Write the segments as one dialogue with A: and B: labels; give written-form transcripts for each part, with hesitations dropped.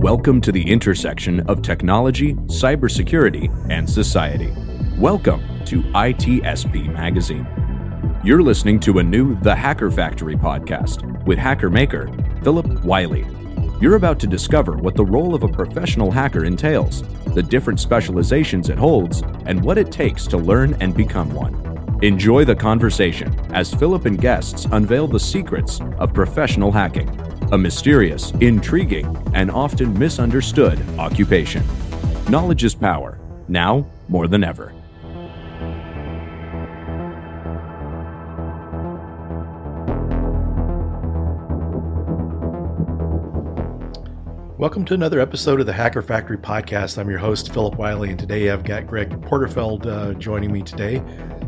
A: Welcome to the intersection of technology, cybersecurity, and society. Welcome to ITSP Magazine. You're listening to a new The Hacker Factory podcast with hacker maker Phillip Wylie. You're about to discover what the role of a professional hacker entails, the different specializations it holds, and what it takes to learn and become one. Enjoy the conversation as Phillip and guests unveil the secrets of professional hacking, a mysterious, intriguing, and often misunderstood occupation. Knowledge is power, now more than ever.
B: Welcome to another episode of the Hacker Factory podcast. I'm your host, Phillip Wylie, and today I've got Greg Porterfield joining me today.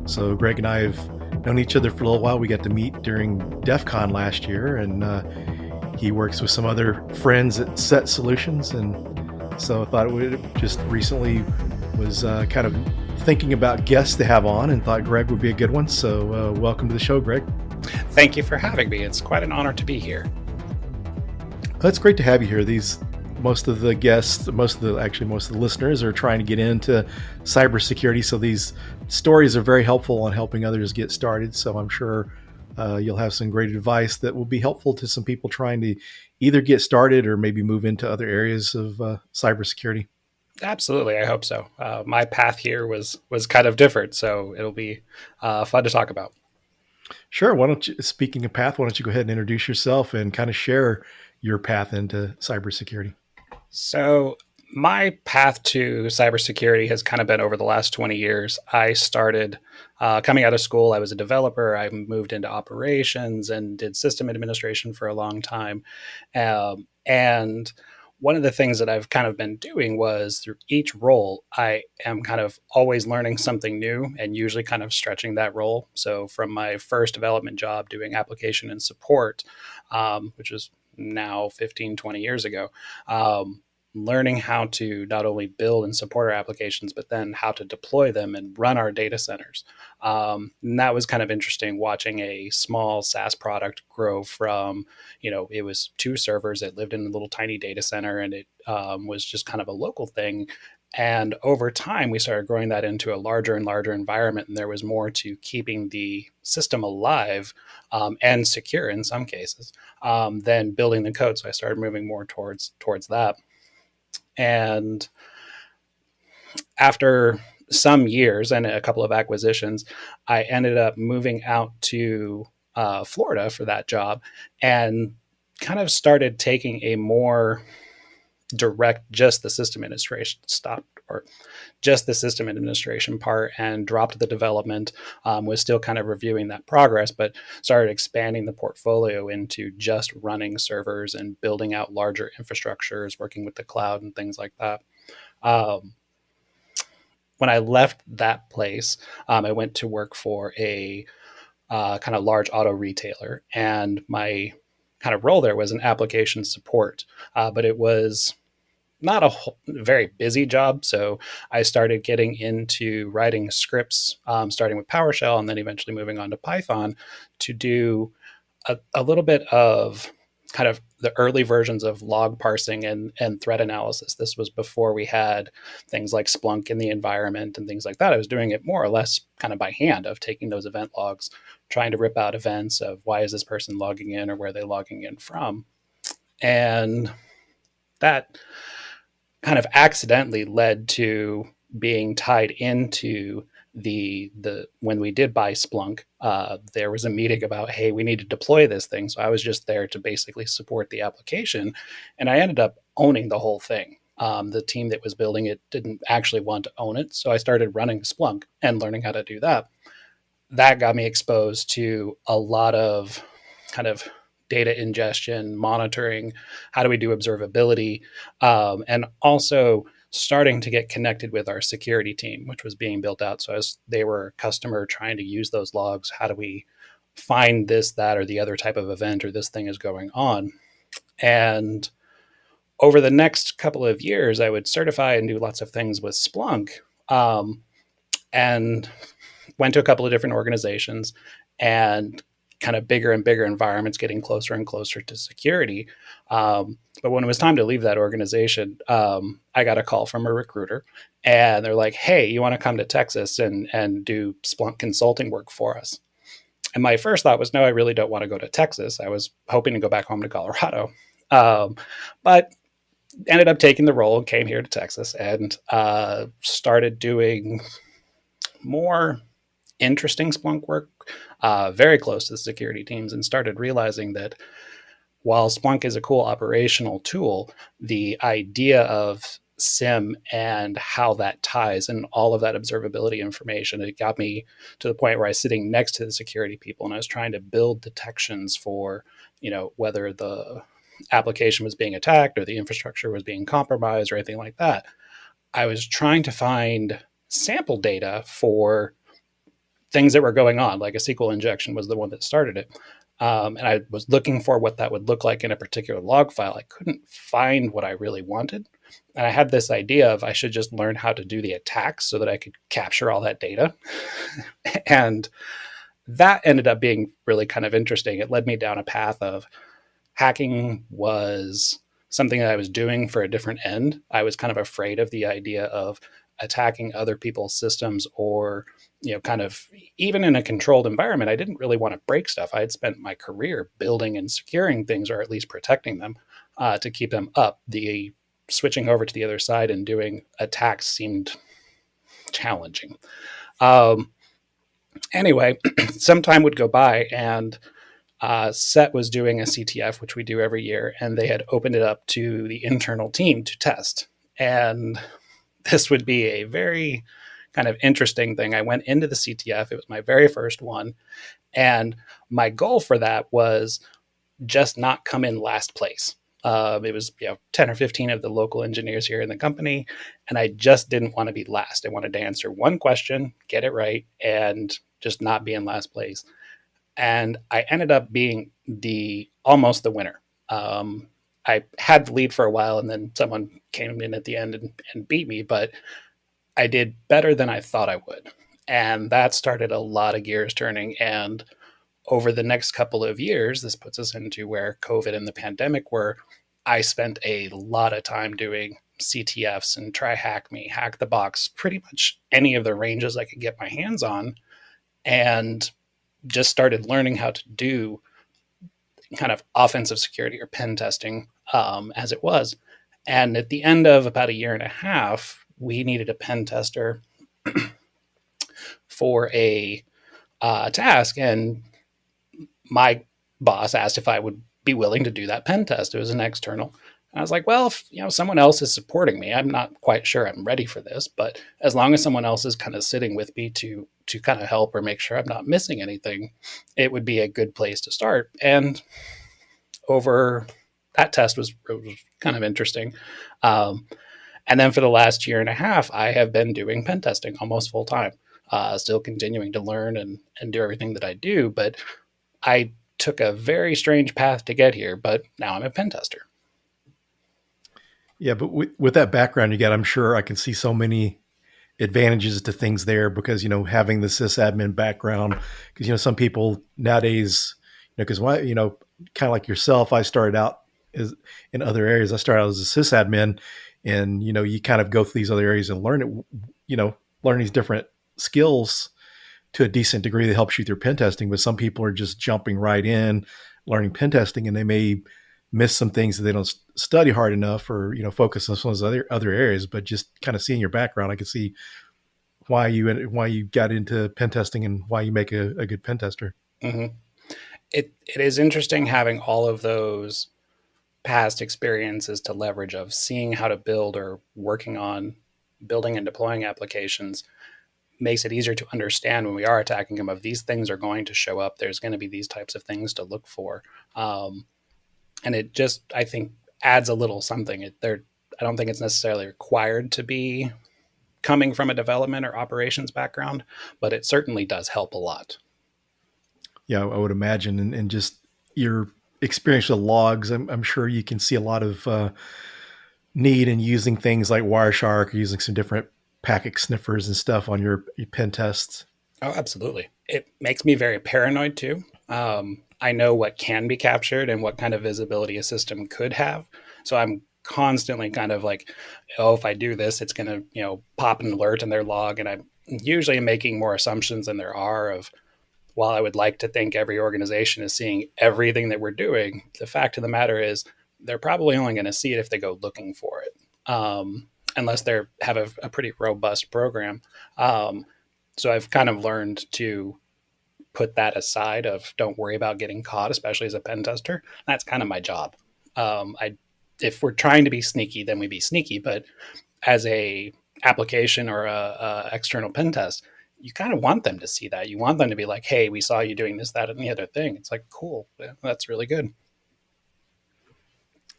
B: So Greg and I have known each other for a little while. We got to meet during DEF CON last year, and he works with some other friends at Set Solutions. And so I thought we just recently was kind of thinking about guests to have on and thought Greg would be a good one. So welcome to the show, Greg.
C: Thank you for having me. It's quite an honor to be here.
B: It's great to have you here. Most of the guests, most of the listeners are trying to get into cybersecurity. So these stories are very helpful on helping others get started. So I'm sure you'll have some great advice that will be helpful to some people trying to either get started or maybe move into other areas of cybersecurity.
C: Absolutely. I hope so. My path here was kind of different, so it'll be fun to talk about.
B: Sure. Speaking of path, why don't you go ahead and introduce yourself and kind of share your path into cybersecurity?
C: So my path to cybersecurity has kind of been over the last 20 years. I started coming out of school. I was a developer. I moved into operations and did system administration for a long time. And one of the things that I've kind of been doing was through each role, I am kind of always learning something new and usually kind of stretching that role. So from my first development job doing application and support, which was now 15, 20 years ago, learning how to not only build and support our applications, but then how to deploy them and run our data centers. And that was kind of interesting watching a small SaaS product grow from, it was 2 servers that lived in a little tiny data center, and it was just kind of a local thing. And over time, we started growing that into a larger and larger environment, and there was more to keeping the system alive and secure in some cases than building the code. So I started moving more towards that. And after some years and a couple of acquisitions, I ended up moving out to Florida for that job and kind of started taking a more direct just the system administration part and dropped the development. Was still kind of reviewing that progress, but started expanding the portfolio into just running servers and building out larger infrastructures, working with the cloud and things like that. When I left that place, I went to work for a kind of large auto retailer, and my kind of role there was an application support, but it was not a very busy job. So I started getting into writing scripts, starting with PowerShell and then eventually moving on to Python to do a little bit of kind of the early versions of log parsing and threat analysis. This was before we had things like Splunk in the environment and things like that. I was doing it more or less kind of by hand, of taking those event logs, trying to rip out events of why is this person logging in or where they're logging in from. And that kind of accidentally led to being tied into the when we did buy Splunk, there was a meeting about, hey, we need to deploy this thing. So I was just there to basically support the application, and I ended up owning the whole thing. The team that was building it didn't actually want to own it, so I started running Splunk and learning how to do that. That got me exposed to a lot of kind of data ingestion, monitoring, how do we do observability, and also starting to get connected with our security team, which was being built out. So as they were a customer trying to use those logs, how do we find this, that, or the other type of event, or this thing is going on? And over the next couple of years, I would certify and do lots of things with Splunk, and went to a couple of different organizations and kind of bigger and bigger environments, getting closer and closer to security. But when it was time to leave that organization, I got a call from a recruiter, and they're like, "Hey, you want to come to Texas and do Splunk consulting work for us?" And my first thought was, no, I really don't want to go to Texas. I was hoping to go back home to Colorado, but ended up taking the role and came here to Texas and started doing more interesting Splunk work, very close to the security teams, and started realizing that while Splunk is a cool operational tool, the idea of SIM and how that ties and all of that observability information, it got me to the point where I was sitting next to the security people and I was trying to build detections for, whether the application was being attacked or the infrastructure was being compromised or anything like that. I was trying to find sample data for things that were going on, like a SQL injection was the one that started it. And I was looking for what that would look like in a particular log file. I couldn't find what I really wanted. And I had this idea of I should just learn how to do the attacks so that I could capture all that data. And that ended up being really kind of interesting. It led me down a path of hacking was something that I was doing for a different end. I was kind of afraid of the idea of attacking other people's systems or, kind of even in a controlled environment. I didn't really want to break stuff. I had spent my career building and securing things or at least protecting them to keep them up. The switching over to the other side and doing attacks seemed challenging. Anyway, some time would go by and SET was doing a CTF, which we do every year, and they had opened it up to the internal team to test. And this would be a very kind of interesting thing. I went into the CTF. It was my very first one. And my goal for that was just not come in last place. It was 10 or 15 of the local engineers here in the company, and I just didn't want to be last. I wanted to answer one question, get it right, and just not be in last place. And I ended up being almost the winner. I had the lead for a while, and then someone came in at the end and beat me, but I did better than I thought I would. And that started a lot of gears turning. And over the next couple of years, this puts us into where COVID and the pandemic were. I spent a lot of time doing CTFs and TryHackMe, Hack the Box, pretty much any of the ranges I could get my hands on, and just started learning how to do kind of offensive security or pen testing as it was. And at the end of about a year and a half, we needed a pen tester for a task. And my boss asked if I would be willing to do that pen test. It was an external. And I was like, well, if someone else is supporting me, I'm not quite sure I'm ready for this, but as long as someone else is kind of sitting with me to kind of help or make sure I'm not missing anything, it would be a good place to start. And over that test was kind of interesting. And then for the last year and a half, I have been doing pen testing almost full time, still continuing to learn and do everything that I do. But I took a very strange path to get here, but now I'm a pen tester.
B: Yeah, but with that background you got, I'm sure I can see so many advantages to things there because, having the sysadmin background, because, some people nowadays, because kind of like yourself, I started out in other areas. I started out as a sysadmin and, you kind of go through these other areas and learn these different skills to a decent degree that helps you through pen testing. But some people are just jumping right in, learning pen testing, and they may miss some things that they don't study hard enough or, focus on some of those other areas. But just kind of seeing your background, I can see why you got into pen testing and why you make a good pen tester.
C: Mm-hmm. It is interesting having all of those past experiences to leverage of seeing how to build or working on building and deploying applications makes it easier to understand when we are attacking them of these things are going to show up. There's going to be these types of things to look for. And it just, I think, adds a little something. I don't think it's necessarily required to be coming from a development or operations background, but it certainly does help a lot.
B: Yeah, I would imagine. And just your experience with logs, I'm sure you can see a lot of need in using things like Wireshark or using some different packet sniffers and stuff on your pen tests.
C: Oh, absolutely. It makes me very paranoid too. I know what can be captured and what kind of visibility a system could have. So I'm constantly kind of like, oh, if I do this, it's going to, pop an alert in their log. And I'm usually making more assumptions than there are of, while I would like to think every organization is seeing everything that we're doing, the fact of the matter is they're probably only going to see it if they go looking for it, unless they have a pretty robust program. So I've kind of learned to put that aside of don't worry about getting caught, especially as a pen tester. That's kind of my job. If we're trying to be sneaky, then we be sneaky. But as a application or a external pen test, you kind of want them to see that. You want them to be like, hey, we saw you doing this, that, and the other thing. It's like, cool. Yeah, that's really good.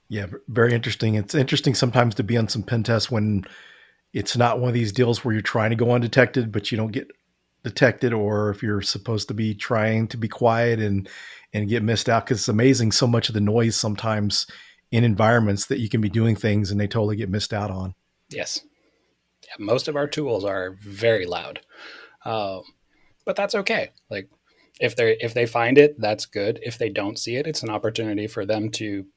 B: Yeah, very interesting. It's interesting sometimes to be on some pen tests when it's not one of these deals where you're trying to go undetected, but you don't get detected, or if you're supposed to be trying to be quiet and get missed out, because it's amazing so much of the noise sometimes in environments that you can be doing things and they totally get missed out on.
C: Yes. Yeah, most of our tools are very loud, but that's okay. Like if they find it, that's good. If they don't see it, it's an opportunity for them to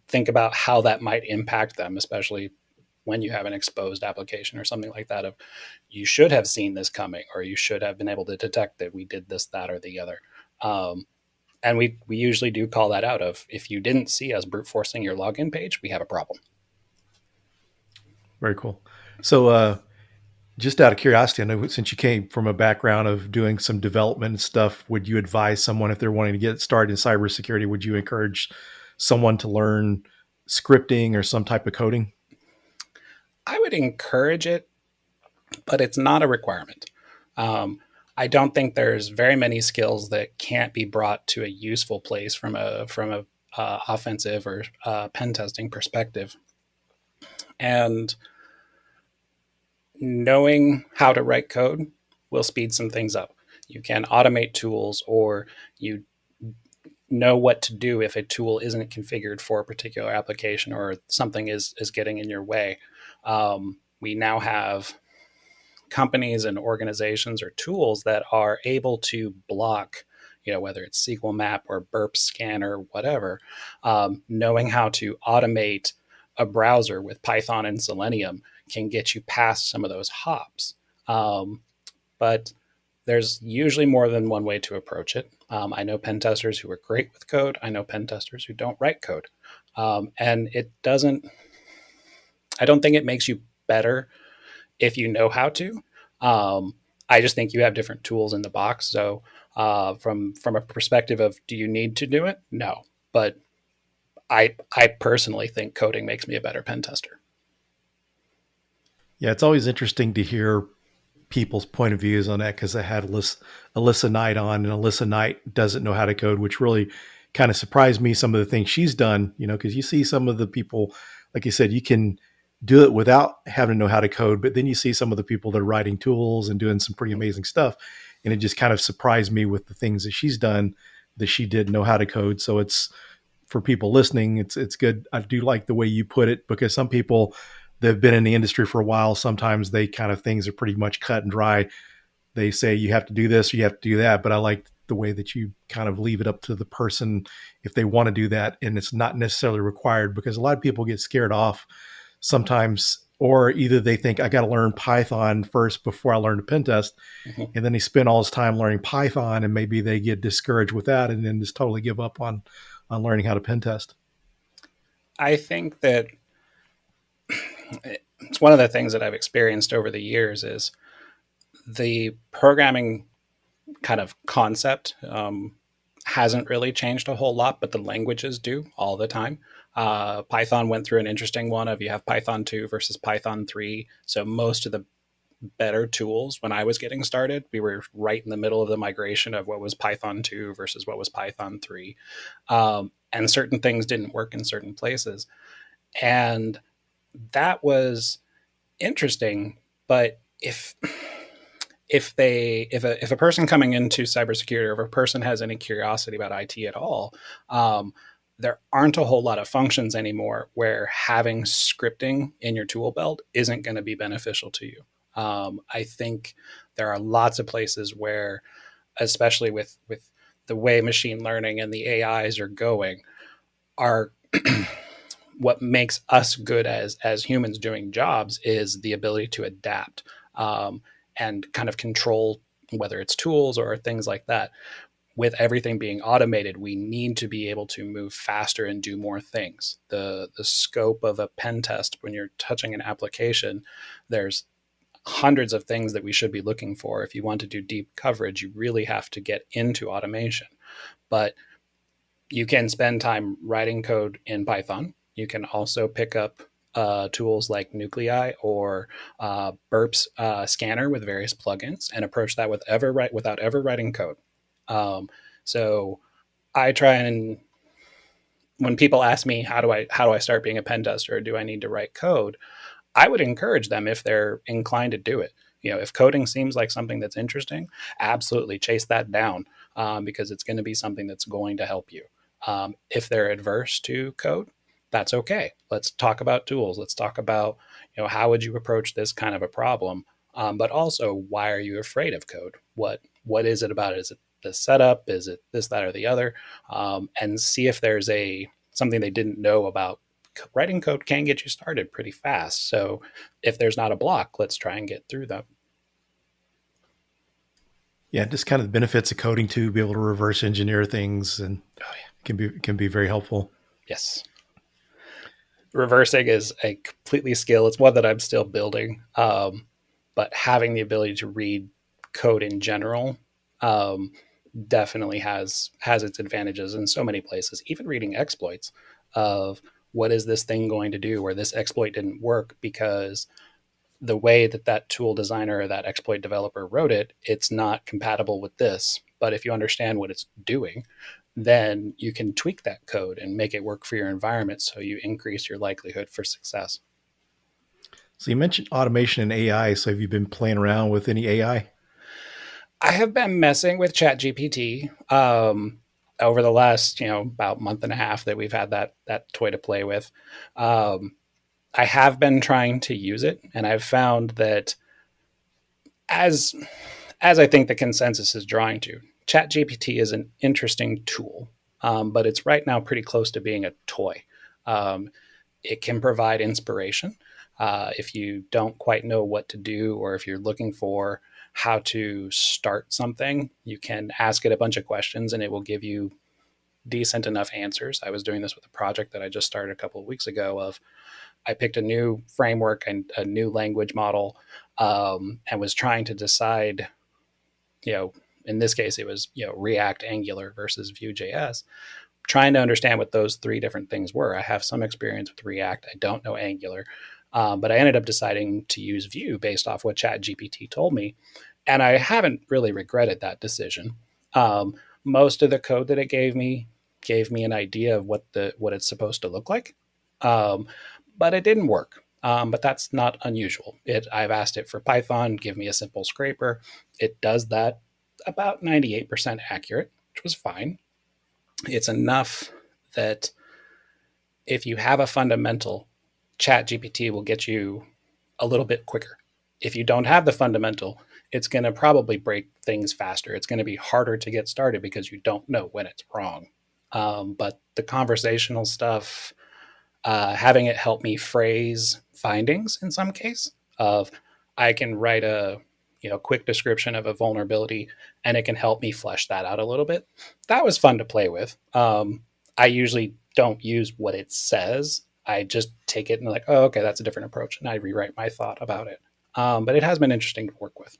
C: think about how that might impact them, especially when you have an exposed application or something like that of you should have seen this coming, or you should have been able to detect that we did this, that, or the other. And we usually do call that out of, if you didn't see us brute forcing your login page, we have a problem.
B: Very cool. So just out of curiosity, I know since you came from a background of doing some development and stuff, would you advise someone if they're wanting to get started in cybersecurity, would you encourage someone to learn scripting or some type of coding?
C: I would encourage it, but it's not a requirement. I don't think there's very many skills that can't be brought to a useful place from a offensive or pen testing perspective. And knowing how to write code will speed some things up. You can automate tools, or you know what to do if a tool isn't configured for a particular application or something is getting in your way. We now have companies and organizations or tools that are able to block, whether it's SQL map or burp scan or whatever. Knowing how to automate a browser with Python and Selenium can get you past some of those hops. But there's usually more than one way to approach it. I know pen testers who are great with code. I know pen testers who don't write code. And I don't think it makes you better if you know how to. I just think you have different tools in the box. So from a perspective of, do you need to do it? No. But I personally think coding makes me a better pen tester.
B: Yeah, it's always interesting to hear people's point of views on that, because I had Alyssa Knight on, and Alyssa Knight doesn't know how to code, which really kind of surprised me, some of the things she's done, because you see some of the people, like you said, you can do it without having to know how to code, but then you see some of the people that are writing tools and doing some pretty amazing stuff. And it just kind of surprised me with the things that she's done that she didn't know how to code. So it's, for people listening, it's good. I do like the way you put it, because some people that have been in the industry for a while, sometimes they kind of, things are pretty much cut and dry. They say you have to do this, you have to do that. But I like the way that you kind of leave it up to the person if they want to do that, and it's not necessarily required, because a lot of people get scared off sometimes, or either they think I got to learn Python first before I learn to pen test. Mm-hmm. And then they spend all this time learning Python, and maybe they get discouraged with that and then just totally give up on learning how to pen test.
C: I think that it's one of the things that I've experienced over the years is the programming kind of concept hasn't really changed a whole lot, but the languages do all the time. Python went through an interesting one of, you have Python 2 versus Python 3. So most of the better tools when I was getting started, we were right in the middle of the migration of what was Python 2 versus what was Python 3. And certain things didn't work in certain places. And that was interesting. But if a person coming into cybersecurity, or if a person has any curiosity about IT at all, there aren't a whole lot of functions anymore where having scripting in your tool belt isn't going to be beneficial to you. I think there are lots of places where, especially with the way machine learning and the AIs are going are what makes us good as humans doing jobs is the ability to adapt, and kind of control, whether it's tools or things like that. With everything being automated, we need to be able to move faster and do more things. The scope of a pen test, when you're touching an application, there's hundreds of things that we should be looking for. If you want to do deep coverage, you really have to get into automation. But you can spend time writing code in Python. You can also pick up tools like Nuclei or Burp's scanner with various plugins and approach that without ever writing code. So I try, and when people ask me how do I start being a pen tester, or do I need to write code, I would encourage them, if they're inclined to do it. If coding seems like something that's interesting, absolutely chase that down, because it's going to be something that's going to help you. If they're adverse to code, that's okay. Let's talk about tools. Let's talk about, how would you approach this kind of a problem? But also, why are you afraid of code? What is it about it? Is it the setup? Is it this, that, or the other? And see if there's something they didn't know about. Writing code can get you started pretty fast. So if there's not a block, let's try and get through them.
B: Yeah, just kind of the benefits of coding too, be able to reverse engineer things, and can be very helpful.
C: Yes. Reversing is a completely skill. It's one that I'm still building. But having the ability to read code in general definitely has its advantages in so many places. Even reading exploits of what is this thing going to do, or this exploit didn't work because the way that tool designer or that exploit developer wrote it, it's not compatible with this. But if you understand what it's doing, then you can tweak that code and make it work for your environment, so you increase your likelihood for success.
B: So you mentioned automation and AI. So have you been playing around with any AI?
C: I have been messing with ChatGPT over the last, about month and a half that we've had that toy to play with. I have been trying to use it, and I've found that as I think the consensus is drawing to, ChatGPT is an interesting tool, but it's right now pretty close to being a toy. It can provide inspiration if you don't quite know what to do, or if you're looking for how to start something. You can ask it a bunch of questions, and it will give you decent enough answers. I was doing this with a project that I just started a couple of weeks ago. I picked a new framework and a new language model, and was trying to decide, in this case, it was, React, Angular versus Vue.js, trying to understand what those three different things were. I have some experience with React. I don't know Angular, but I ended up deciding to use Vue based off what ChatGPT told me. And I haven't really regretted that decision. Most of the code that it gave me an idea of what it's supposed to look like. But it didn't work. But that's not unusual. I've asked it for Python, give me a simple scraper. It does that about 98% accurate, which was fine. It's enough that if you have a fundamental, ChatGPT will get you a little bit quicker. If you don't have the fundamental, it's going to probably break things faster. It's going to be harder to get started because you don't know when it's wrong. But the conversational stuff, having it help me phrase findings in some case, of I can write a quick description of a vulnerability, and it can help me flesh that out a little bit. That was fun to play with. I usually don't use what it says. I just take it and like, oh, okay, that's a different approach, and I rewrite my thought about it. But it has been interesting to work with.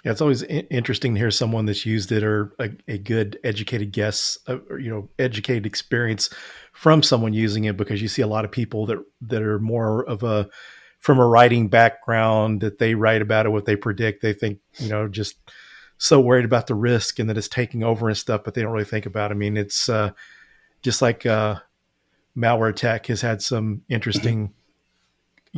B: Yeah, it's always interesting to hear someone that's used it, or a good educated guess, or educated experience from someone using it, because you see a lot of people that are more of from a writing background, that they write about it, what they predict. They think, just so worried about the risk and that it's taking over and stuff, but they don't really think about it. I mean, it's just like Malware Tech has had some interesting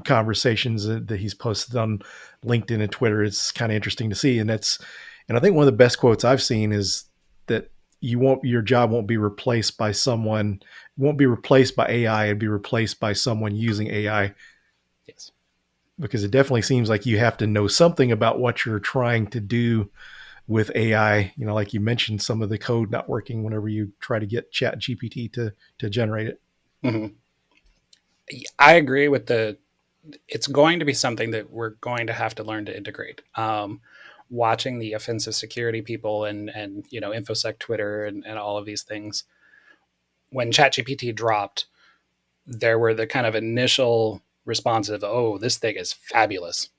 B: conversations that he's posted on LinkedIn and Twitter. It's kind of interesting to see. And I think one of the best quotes I've seen is that your job won't be replaced by someone, won't be replaced by AI, it'd be replaced by someone using AI.
C: Yes.
B: Because it definitely seems like you have to know something about what you're trying to do with AI, like you mentioned, some of the code not working whenever you try to get Chat GPT to generate it.
C: Mm-hmm. I agree with it's going to be something that we're going to have to learn to integrate. Watching the offensive security people and InfoSec Twitter and all of these things, when ChatGPT dropped, there were the kind of initial responses of, "Oh, this thing is fabulous,"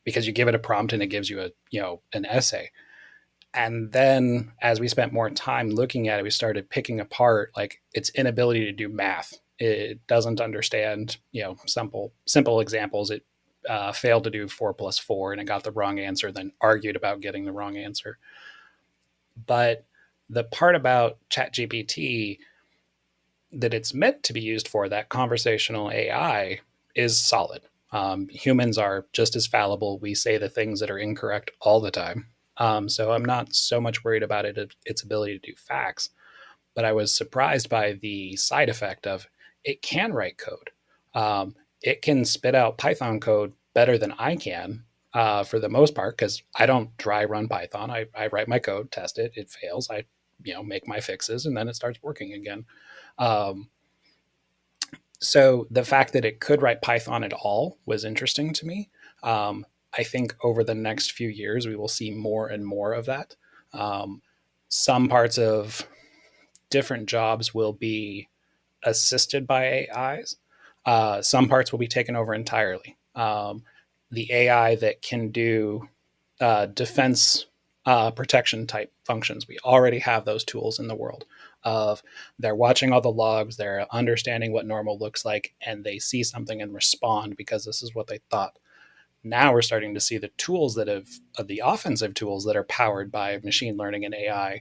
C: because you give it a prompt and it gives you an essay. And then as we spent more time looking at it, we started picking apart like its inability to do math. It doesn't understand, simple examples. It failed to do 4 plus 4 and it got the wrong answer, then argued about getting the wrong answer. But the part about ChatGPT that it's meant to be used for, that conversational AI, is solid. Humans are just as fallible. We say the things that are incorrect all the time. So I'm not so much worried about its ability to do facts, but I was surprised by the side effect of it can write code. It can spit out Python code better than I can for the most part, because I don't dry run Python. I write my code, test it, it fails. I make my fixes, and then it starts working again. Um, so the fact that it could write Python at all was interesting to me. I think over the next few years, we will see more and more of that. Some parts of different jobs will be assisted by AIs. Some parts will be taken over entirely. The AI that can do defense protection type functions, we already have those tools in the world. Of they're watching all the logs, they're understanding what normal looks like, and they see something and respond because this is what they thought. Now we're starting to see the tools the offensive tools that are powered by machine learning and AI.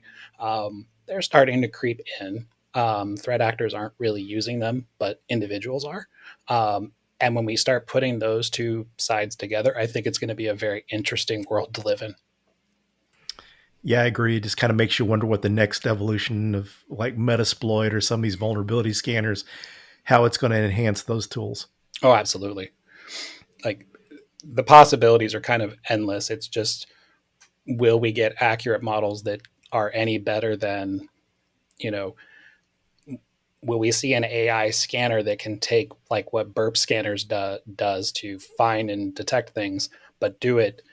C: They're starting to creep in. Threat actors aren't really using them, but individuals are. And when we start putting those two sides together, I think it's going to be a very interesting world to live in.
B: Yeah, I agree. It just kind of makes you wonder what the next evolution of like Metasploit or some of these vulnerability scanners, how it's going to enhance those tools.
C: Oh, absolutely. Like the possibilities are kind of endless. It's just, will we get accurate models that are any better than, will we see an AI scanner that can take like what burp scanners does to find and detect things, but do it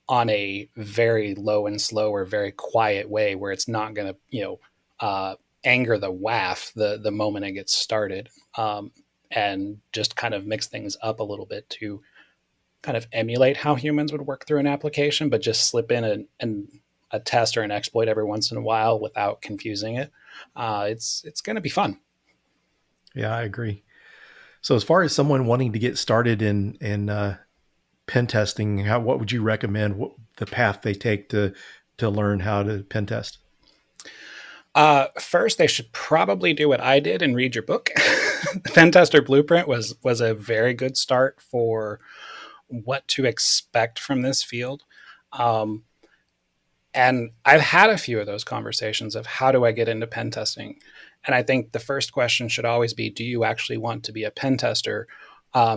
C: on a very low and slow or very quiet way where it's not going to, anger the WAF the moment it gets started, and just kind of mix things up a little bit to kind of emulate how humans would work through an application, but just slip in a test or an exploit every once in a while without confusing it. It's going to be fun.
B: Yeah, I agree. So as far as someone wanting to get started in pen testing, what would you recommend? What the path they take to learn how to pen test?
C: First, they should probably do what I did and read your book. The Pen Tester Blueprint was a very good start for what to expect from this field. Um, and I've had a few of those conversations of how do I get into pen testing? And I think the first question should always be, do you actually want to be a pen tester?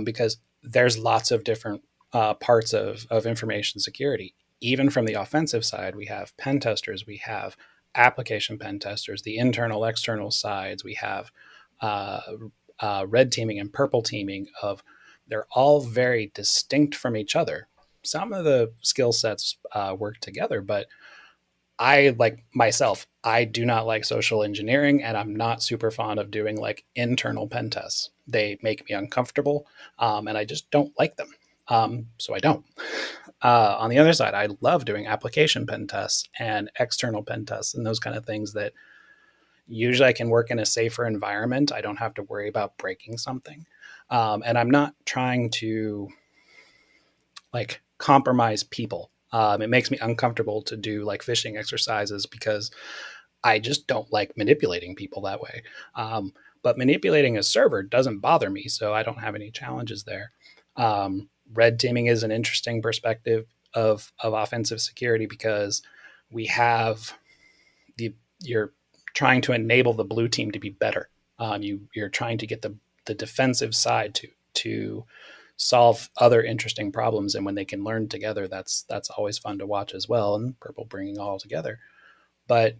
C: Because there's lots of different parts of information security. Even from the offensive side, we have pen testers, we have application pen testers, the internal, external sides, we have uh, red teaming and purple teaming. They're all very distinct from each other. Some of the skill sets work together, but I, like myself, I do not like social engineering, and I'm not super fond of doing like internal pen tests. They make me uncomfortable, and I just don't like them. So I don't. On the other side, I love doing application pen tests and external pen tests and those kind of things that usually I can work in a safer environment. I don't have to worry about breaking something. And I'm not trying to like compromise people. It makes me uncomfortable to do like phishing exercises because I just don't like manipulating people that way. But manipulating a server doesn't bother me, so I don't have any challenges there. Red teaming is an interesting perspective of offensive security because we have you're trying to enable the blue team to be better. You're trying to get the defensive side to solve other interesting problems. And when they can learn together, that's always fun to watch as well. And Purple bringing all together. But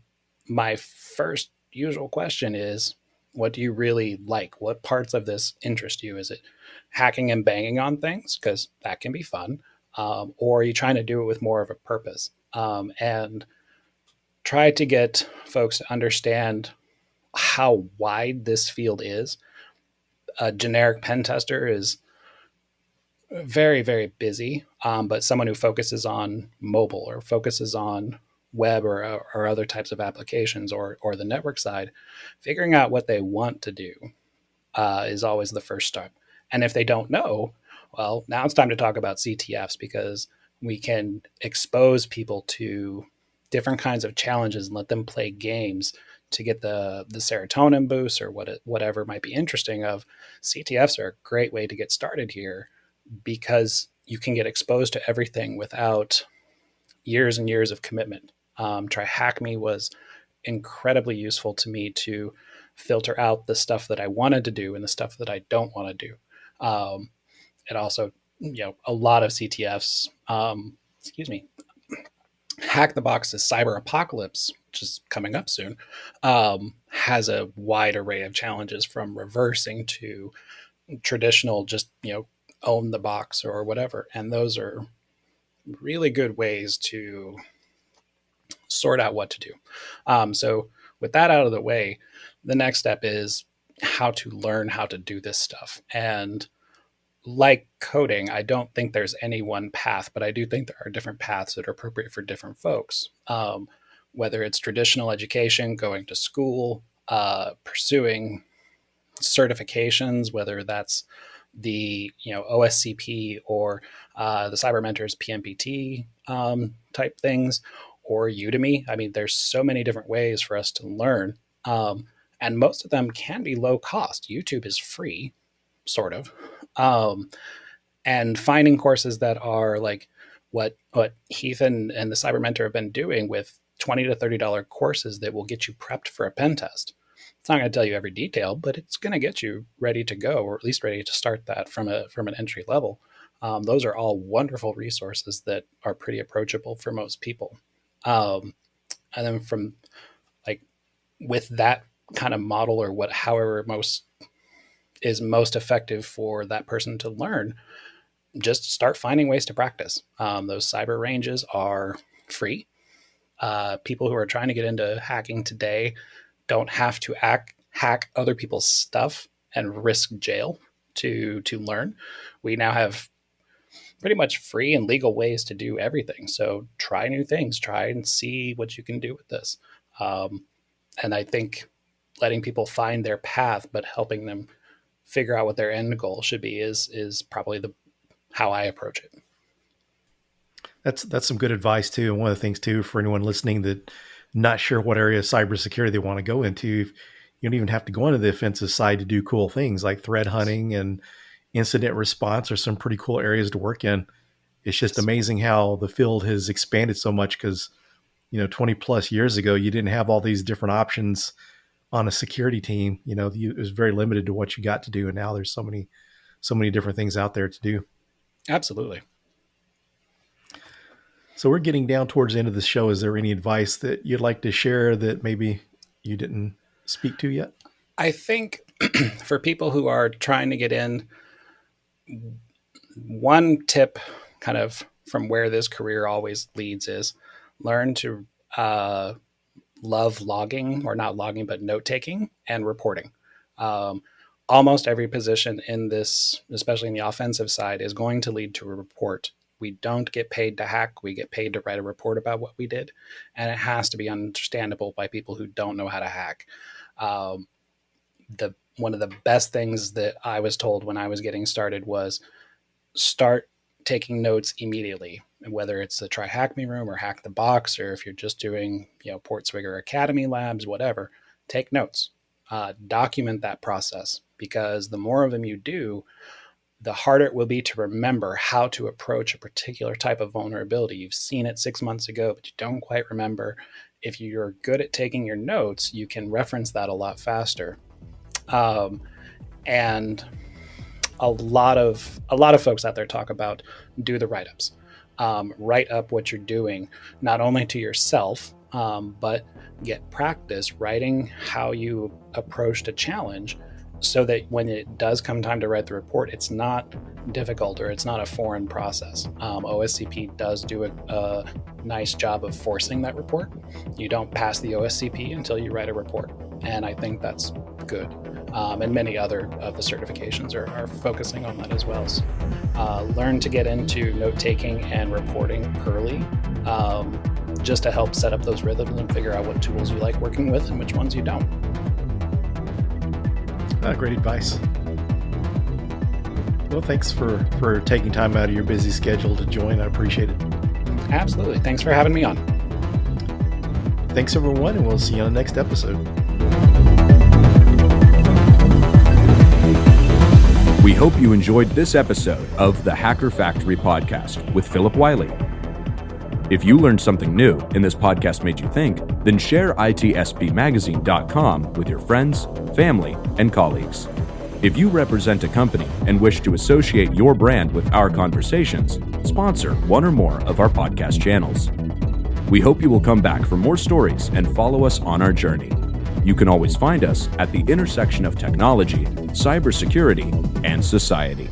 C: my first usual question is, what do you really like? What parts of this interest you? Is it hacking and banging on things? Because that can be fun. Or are you trying to do it with more of a purpose? And try to get folks to understand how wide this field is. A generic pen tester is very, very busy, but someone who focuses on mobile or focuses on web or other types of applications or the network side, figuring out what they want to do is always the first step. And if they don't know, well, now it's time to talk about CTFs, because we can expose people to different kinds of challenges and let them play games to get the serotonin boost or whatever might be interesting. Of CTFs are a great way to get started here, because you can get exposed to everything without years and years of commitment. TryHackMe was incredibly useful to me to filter out the stuff that I wanted to do and the stuff that I don't want to do. It also, a lot of CTFs, Hack the Box's Cyber Apocalypse, which is coming up soon, has a wide array of challenges, from reversing to traditional, just, own the box or whatever. And those are really good ways to sort out what to do. So with that out of the way, the next step is how to learn how to do this stuff. And like coding, I don't think there's any one path, but I do think there are different paths that are appropriate for different folks. Whether it's traditional education, going to school, pursuing certifications, whether that's the OSCP or the Cyber Mentors PMPT type things, or Udemy. I mean, there's so many different ways for us to learn, and most of them can be low cost. YouTube is free, sort of, and finding courses that are like what Heath and the Cyber Mentor have been doing, with $20 to $30 courses that will get you prepped for a pen test. It's not going to tell you every detail, but it's going to get you ready to go, or at least ready to start that from an entry level. Those are all wonderful resources that are pretty approachable for most people. And then from with that kind of model, or however is most effective for that person to learn, just start finding ways to practice. Those cyber ranges are free. People who are trying to get into hacking today don't have to hack other people's stuff and risk jail to learn. We now have pretty much free and legal ways to do everything. So try new things, try and see what you can do with this. And I think letting people find their path, but helping them figure out what their end goal should be is probably how I approach it.
B: That's some good advice too. And one of the things too, for anyone listening that not sure what area of cybersecurity they want to go into, you don't even have to go into the offensive side to do cool things like threat hunting and incident response are some pretty cool areas to work in. It's just amazing how the field has expanded so much, because 20 plus years ago, you didn't have all these different options on a security team. It was very limited to what you got to do. And now there's so many different things out there to do.
C: Absolutely.
B: So we're getting down towards the end of the show. Is there any advice that you'd like to share that maybe you didn't speak to yet?
C: I think for people who are trying to get in, one tip kind of from where this career always leads is learn to love logging, or not logging, but note taking and reporting. Almost every position in this, especially in the offensive side, is going to lead to a report. We don't get paid to hack. We get paid to write a report about what we did. And it has to be understandable by people who don't know how to hack. One of the best things that I was told when I was getting started was start taking notes immediately. And whether it's the TryHackMe room or Hack the Box, or if you're just doing, Portswigger Academy labs, whatever, take notes, document that process, because the more of them you do, the harder it will be to remember how to approach a particular type of vulnerability. You've seen it 6 months ago, but you don't quite remember. If you're good at taking your notes, you can reference that a lot faster. And a lot of folks out there talk about do the write-ups. Write up what you're doing, not only to yourself, but get practice writing how you approached a challenge, so that when it does come time to write the report, it's not difficult or it's not a foreign process. OSCP does do a nice job of forcing that report. You don't pass the OSCP until you write a report, and I think that's good. And many other of the certifications are focusing on that as well. So, learn to get into note-taking and reporting early, just to help set up those rhythms and figure out what tools you like working with and which ones you don't.
B: Great advice. Well, thanks for taking time out of your busy schedule to join. I appreciate it.
C: Absolutely. Thanks for having me on.
B: Thanks, everyone, and we'll see you on the next episode.
A: We hope you enjoyed this episode of the Hacker Factory podcast with Phillip Wylie. If you learned something new and this podcast made you think, then share itspmagazine.com with your friends, family, and colleagues. If you represent a company and wish to associate your brand with our conversations, sponsor one or more of our podcast channels. We hope you will come back for more stories and follow us on our journey. You can always find us at the intersection of technology, cybersecurity, and society.